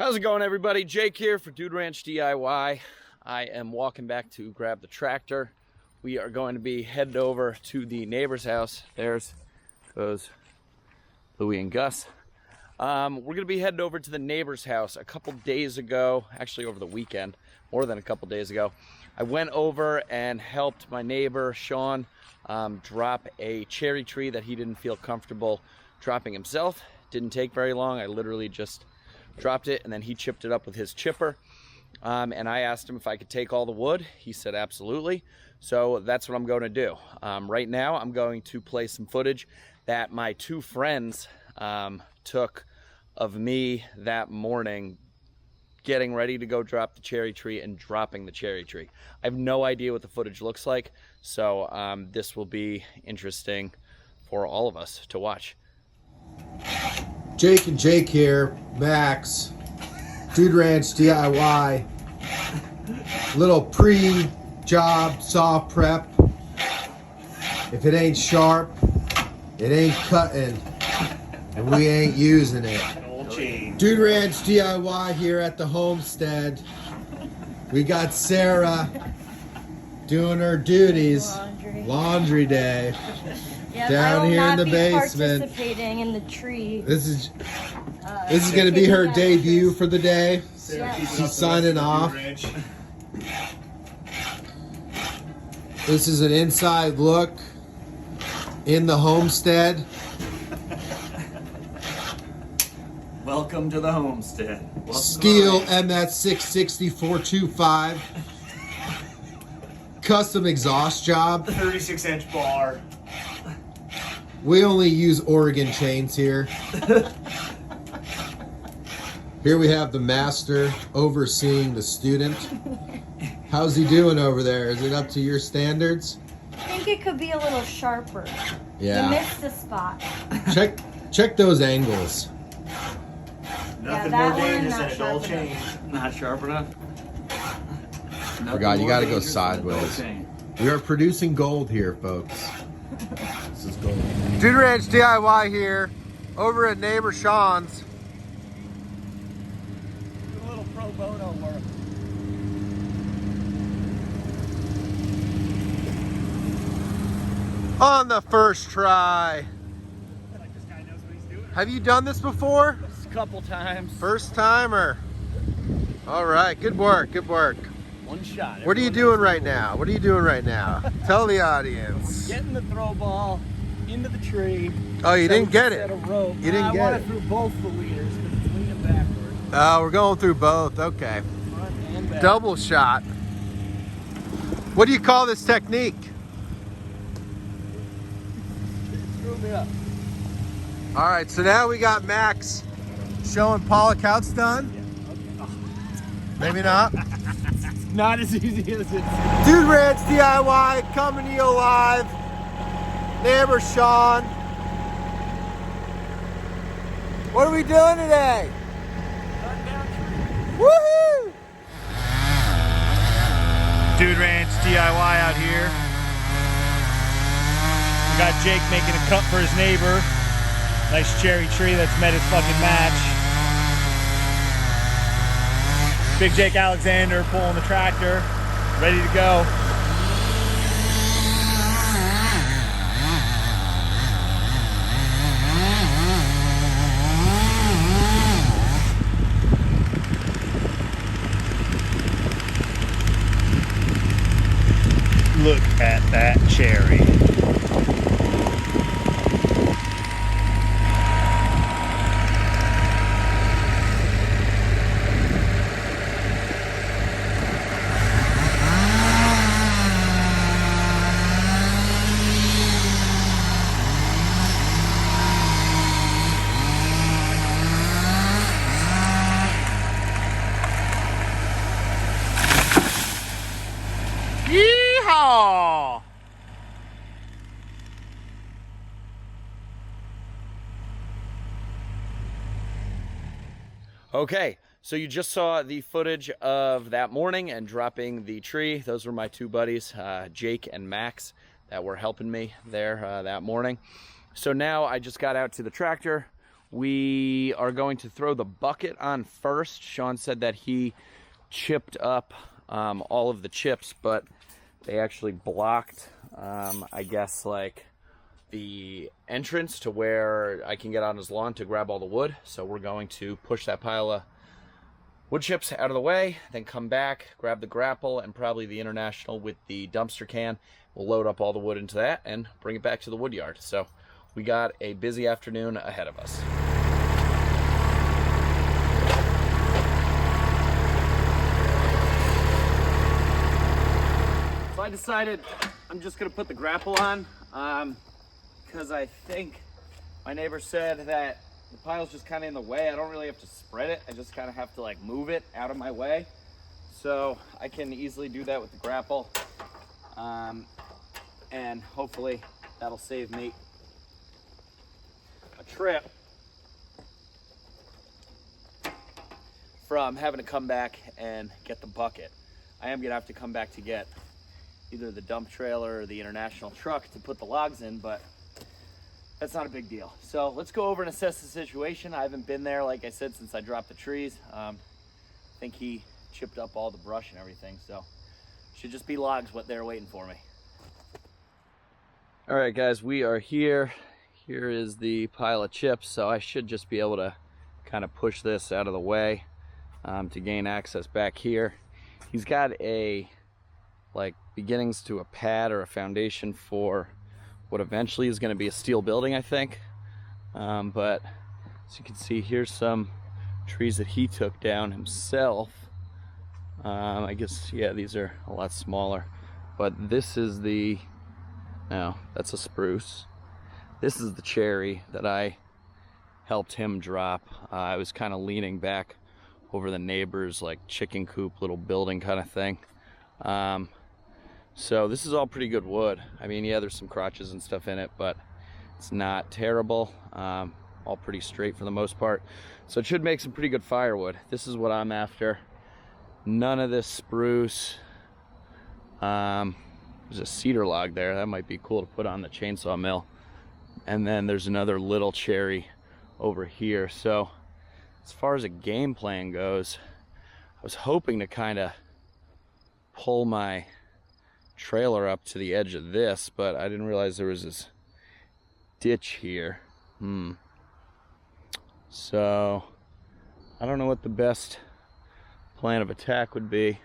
How's it going, everybody? Jake here for Dude Ranch DIY. I am walking back to grab the tractor. We are going to be headed over to the neighbor's house. There's goes Louie and Gus. We're going to be headed over to the neighbor's house. A couple days ago, actually over the weekend, more than a couple days ago, I went over and helped my neighbor, Sean, drop a cherry tree that he didn't feel comfortable dropping himself. Didn't take very long. I literally just dropped it and then he chipped it up with his chipper. And I asked him if I could take all the wood. He said absolutely. So that's what I'm going to do. Right now I'm going to play some footage that my two friends took of me that morning getting ready to go drop the cherry tree and dropping the cherry tree. I have no idea what the footage looks like, so this will be interesting for all of us to watch. Jake and Jake here, Max, Dude Ranch DIY, little pre-job saw prep. If it ain't sharp, it ain't cutting, and we ain't using it. Dude Ranch DIY here at the homestead. We got Sarah doing her duties, laundry day. Yep, down here in the basement. Participating in the tree. This is going to be her debut for the day. Yeah. She's signing off. This is an inside look in the homestead. Welcome to the homestead. Stihl MS 660-425. Custom exhaust job. 36-inch bar. We only use Oregon chains here. Here we have the master overseeing the student. How's he doing over there? Is it up to your standards? I think it could be a little sharper. Yeah. You missed a spot. Check those angles. Nothing that more one, dangerous not than a dull sharp chain. Not sharp enough. Forgot, you gotta go sideways. We are producing gold here, folks. This is gold. Dude Ranch DIY here, over at neighbor Sean's. A little pro bono work. On the first try. Like this guy knows what he's doing. Have you done this before? Just a couple times. First timer. All right, good work, good work. One shot. What are you doing right now? What are you doing right now? Tell the audience. Getting the throw ball into the tree. Oh, you didn't get it. Set of rope. You didn't I get went it. through both the leaders because it's leaning backward. Oh, we're going through both. Okay. Front and back. Double shot. What do you call this technique? Screw me up. All right, so now we got Max showing Paula how it's done. Yeah, okay. Maybe not. Not as easy as it's. Dude Ranch DIY coming to you live. Neighbor Sean. What are we doing today? Woohoo! Dude Ranch DIY out here. We got Jake making a cut for his neighbor. Nice cherry tree that's met his fucking match. Big Jake Alexander pulling the tractor, ready to go. Look at that cherry. Yeehaw! Okay, so you just saw the footage of that morning and dropping the tree. Those were my two buddies, Jake and Max, that were helping me there that morning. So now I just got out to the tractor. We are going to throw the bucket on first. Sean said that he chipped up all of the chips, but they actually blocked, I guess, like the entrance to where I can get on his lawn to grab all the wood. So we're going to push that pile of wood chips out of the way, then come back, grab the Grapple and probably the International with the dumpster can. We'll load up all the wood into that and bring it back to the wood yard. So we got a busy afternoon ahead of us. So I decided I'm just gonna put the Grapple on because I think my neighbor said that the pile's just kind of in the way. I don't really have to spread it. I just kind of have to like move it out of my way. So I can easily do that with the Grapple. And hopefully that'll save me a trip from having to come back and get the bucket. I am gonna have to come back to get either the dump trailer or the International truck to put the logs in, but that's not a big deal. So let's go over and assess the situation. I haven't been there, like I said, since I dropped the trees. I think he chipped up all the brush and everything, so should just be logs what they're waiting for me. All right, guys, we are here. Here is the pile of chips, so I should just be able to kind of push this out of the way to gain access back here. He's got a like beginnings to a pad or a foundation for what eventually is going to be a steel building, I think. But as you can see, here's some trees that he took down himself. I guess, yeah, these are a lot smaller, but this is the, no, that's a spruce. This is the cherry that I helped him drop. I was kind of leaning back over the neighbor's like chicken coop little building kind of thing. So this is all pretty good wood. I mean, yeah, there's some crotches and stuff in it, but it's not terrible. All pretty straight for the most part. So it should make some pretty good firewood. This is what I'm after. None of this spruce. There's a cedar log there. That might be cool to put on the chainsaw mill. And then there's another little cherry over here. So as far as a game plan goes, I was hoping to kind of pull my trailer up to the edge of this, but I didn't realize there was this ditch here. So I don't know what the best plan of attack would be.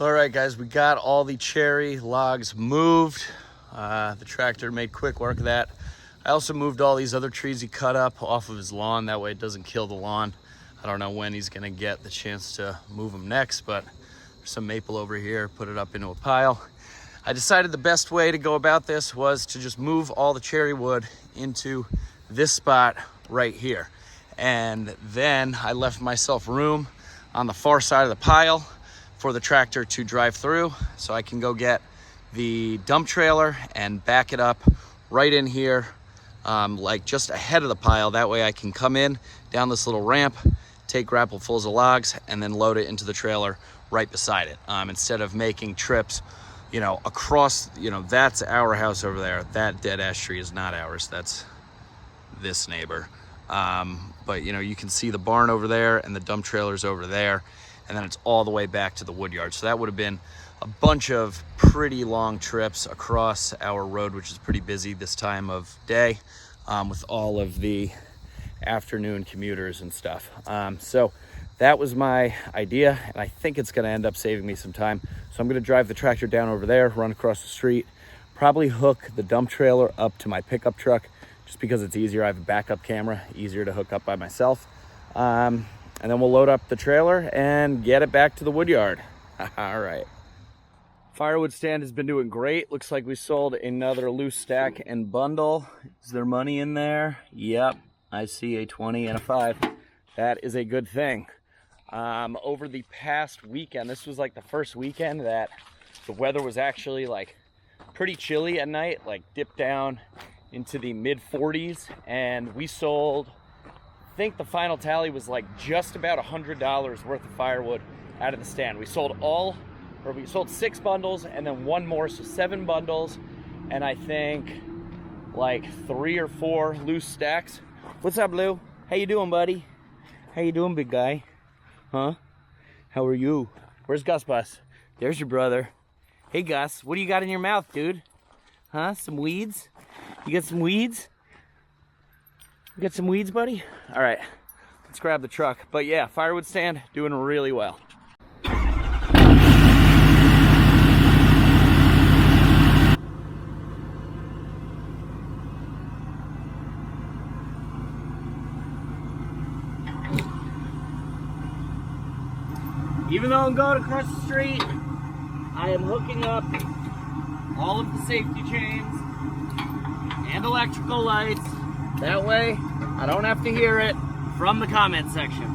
All right, guys, we got all the cherry logs moved. The tractor made quick work of that. I also moved all these other trees he cut up off of his lawn. That way it doesn't kill the lawn. I don't know when he's gonna get the chance to move them next, but there's some maple over here, put it up into a pile. I decided the best way to go about this was to just move all the cherry wood into this spot right here. And then I left myself room on the far side of the pile for the tractor to drive through, so I can go get the dump trailer and back it up right in here, like just ahead of the pile. That way I can come in down this little ramp, take grapplfuls of logs, and then load it into the trailer right beside it, instead of making trips, you know, across, you know, that's our house over there. That dead ash tree is not ours, that's this neighbor. But you know, you can see the barn over there and the dump trailer's over there, and then it's all the way back to the wood yard. So that would have been a bunch of pretty long trips across our road, which is pretty busy this time of day, with all of the afternoon commuters and stuff. So that was my idea, and I think it's gonna end up saving me some time. So I'm gonna drive the tractor down over there, run across the street, probably hook the dump trailer up to my pickup truck just because it's easier. I have a backup camera, easier to hook up by myself. And then we'll load up the trailer and get it back to the woodyard. All right. Firewood stand has been doing great. Looks like we sold another loose stack and bundle. Is there money in there? Yep, I see a 20 and a 5. That is a good thing. Over the past weekend, this was like the first weekend that the weather was actually like pretty chilly at night, like dipped down into the mid 40s, and we sold, I think the final tally was like just about $100 worth of firewood out of the stand. We sold 6 bundles and then one more, so 7 bundles, and I think like 3 or 4 loose stacks. What's up, Lou? How you doing, buddy? How you doing, big guy? Huh? How are you? Where's Gus Bus? There's your brother. Hey, Gus, what do you got in your mouth, dude? Huh? Some weeds? You got some weeds? You got some weeds, buddy? All right, let's grab the truck. But yeah, firewood stand doing really well. Even though I'm going across the street, I am hooking up all of the safety chains and electrical lights. That way, I don't have to hear it from the comment section.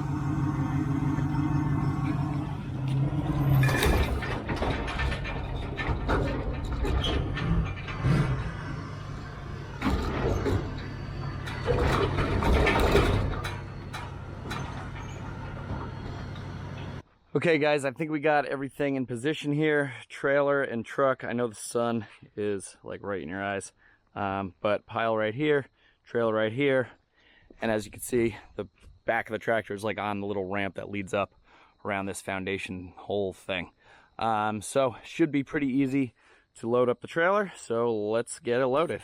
Okay guys, I think we got everything in position here. Trailer and truck. I know the sun is like right in your eyes, but pile right here, trailer right here, and as you can see, the back of the tractor is like on the little ramp that leads up around this foundation whole thing. So should be pretty easy to load up the trailer, so let's get it loaded.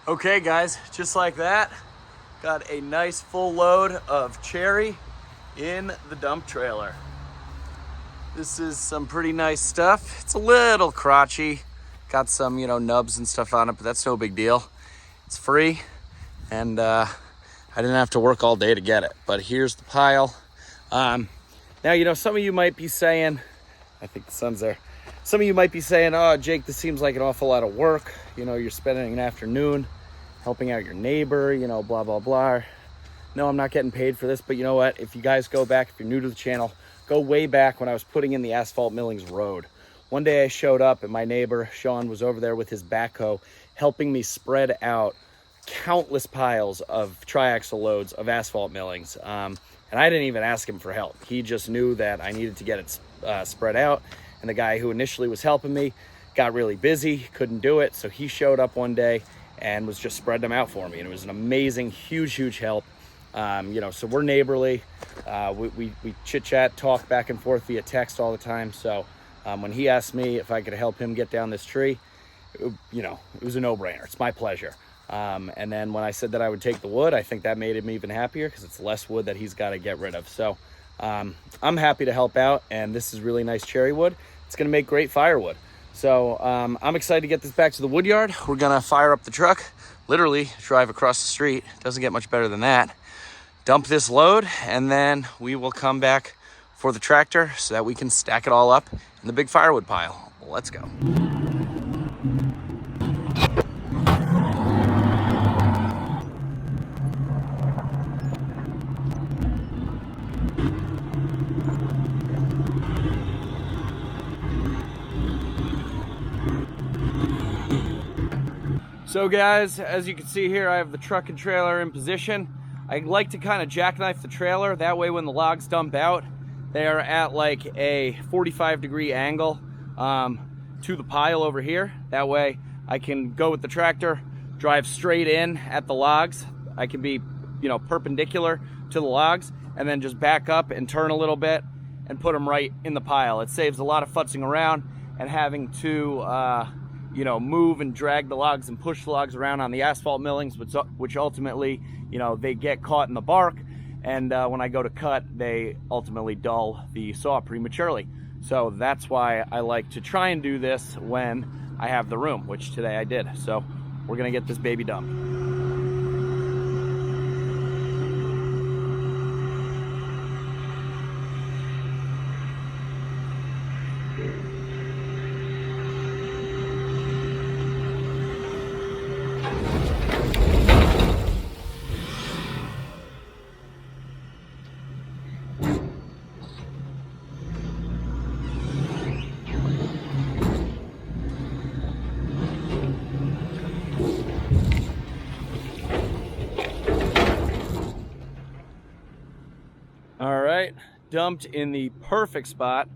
Okay guys, just like that, got a nice full load of cherry in the dump trailer. This is some pretty nice stuff. It's a little crotchy, got some, you know, nubs and stuff on it, but that's no big deal. It's free, and I didn't have to work all day to get it, but here's the pile. Now, you know, some of you might be saying, I think the sun's there. Some of you might be saying, oh, Jake, this seems like an awful lot of work. You know, you're spending an afternoon helping out your neighbor, you know, blah, blah, blah. No, I'm not getting paid for this, but you know what? If you guys go back, if you're new to the channel, go way back when I was putting in the asphalt millings road. One day I showed up and my neighbor, Sean, was over there with his backhoe, helping me spread out countless piles of triaxle loads of asphalt millings. And I didn't even ask him for help. He just knew that I needed to get it spread out. And the guy who initially was helping me got really busy, couldn't do it. So he showed up one day and was just spreading them out for me. And it was an amazing, huge, huge help. You know, so we're neighborly. We chit chat, talk back and forth via text all the time. So when he asked me if I could help him get down this tree, you know, it was a no-brainer. It's my pleasure. And then when I said that I would take the wood, I think that made him even happier because it's less wood that he's got to get rid of. So I'm happy to help out, and this is really nice cherry wood. It's gonna make great firewood. So I'm excited to get this back to the woodyard. We're gonna fire up the truck, literally drive across the street. Doesn't get much better than that. Dump this load, and then we will come back for the tractor so that we can stack it all up in the big firewood pile. Let's go. So guys, as you can see here, I have the truck and trailer in position. I like to kind of jackknife the trailer. That way when the logs dump out, they are at like a 45-degree angle to the pile over here. That way I can go with the tractor, drive straight in at the logs. I can be, you know, perpendicular to the logs, and then just back up and turn a little bit and put them right in the pile. It saves a lot of futzing around and having to you know, move and drag the logs and push the logs around on the asphalt millings, which ultimately, you know, they get caught in the bark, and when I go to cut, they ultimately dull the saw prematurely. So that's why I like to try and do this when I have the room, which today I did. So we're gonna get this baby dumped. Dumped in the perfect spot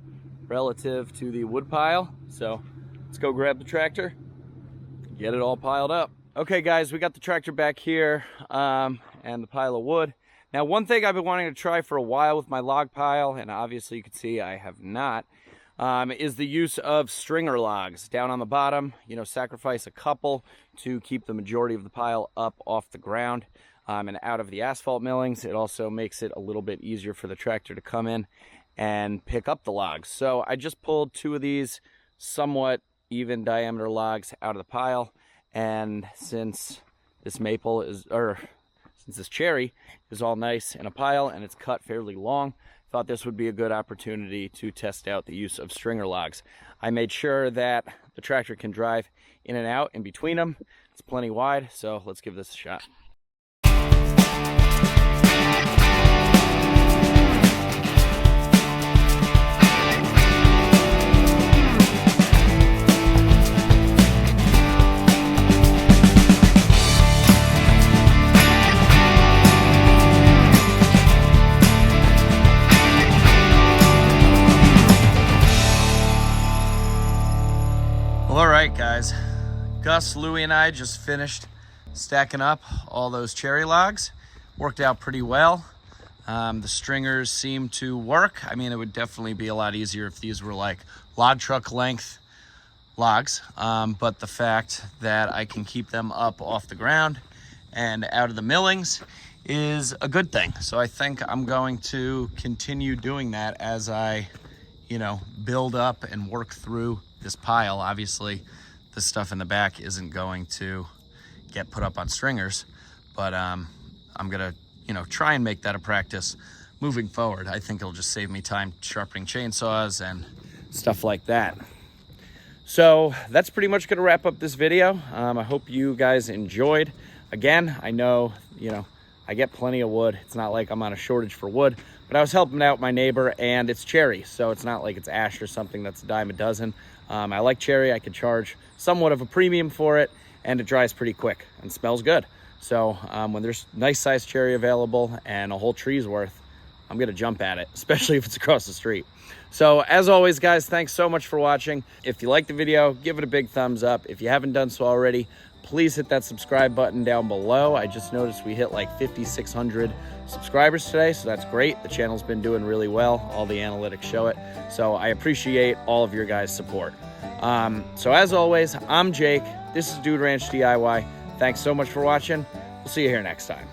relative to the wood pile. So let's go grab the tractor, get it all piled up. Okay guys, we got the tractor back here and the pile of wood. Now one thing I've been wanting to try for a while with my log pile, and obviously you can see I have not, is the use of stringer logs down on the bottom. You know, sacrifice a couple to keep the majority of the pile up off the ground and out of the asphalt millings. It also makes it a little bit easier for the tractor to come in and pick up the logs. So I just pulled 2 of these somewhat even diameter logs out of the pile, and since this maple is, or since this cherry is all nice in a pile and it's cut fairly long, thought this would be a good opportunity to test out the use of stringer logs. I made sure that the tractor can drive in and out in between them. It's plenty wide, so let's give this a shot. All right, guys. Gus, Louie, and I just finished stacking up all those cherry logs. Worked out pretty well. The stringers seem to work. I mean, it would definitely be a lot easier if these were like log truck length logs, but the fact that I can keep them up off the ground and out of the millings is a good thing. So I think I'm going to continue doing that as I, you know, build up and work through this pile. Obviously, the stuff in the back isn't going to get put up on stringers, but I'm gonna, you know, try and make that a practice moving forward. I think it'll just save me time sharpening chainsaws and stuff like that. So that's pretty much gonna wrap up this video. I hope you guys enjoyed. Again, I know, you know, I get plenty of wood. It's not like I'm on a shortage for wood, but I was helping out my neighbor, and it's cherry, so it's not like it's ash or something that's a dime a dozen. I like cherry. I could charge somewhat of a premium for it, and it dries pretty quick and smells good. So when there's nice sized cherry available and a whole tree's worth, I'm gonna jump at it, especially if it's across the street. So as always, guys, thanks so much for watching. If you liked the video, give it a big thumbs up. If you haven't done so already, please hit that subscribe button down below. I just noticed we hit like 5,600 subscribers today, so that's great. The channel's been doing really well. All the analytics show it. So I appreciate all of your guys' support. So as always, I'm Jake. This is Dude Ranch DIY. Thanks so much for watching. We'll see you here next time.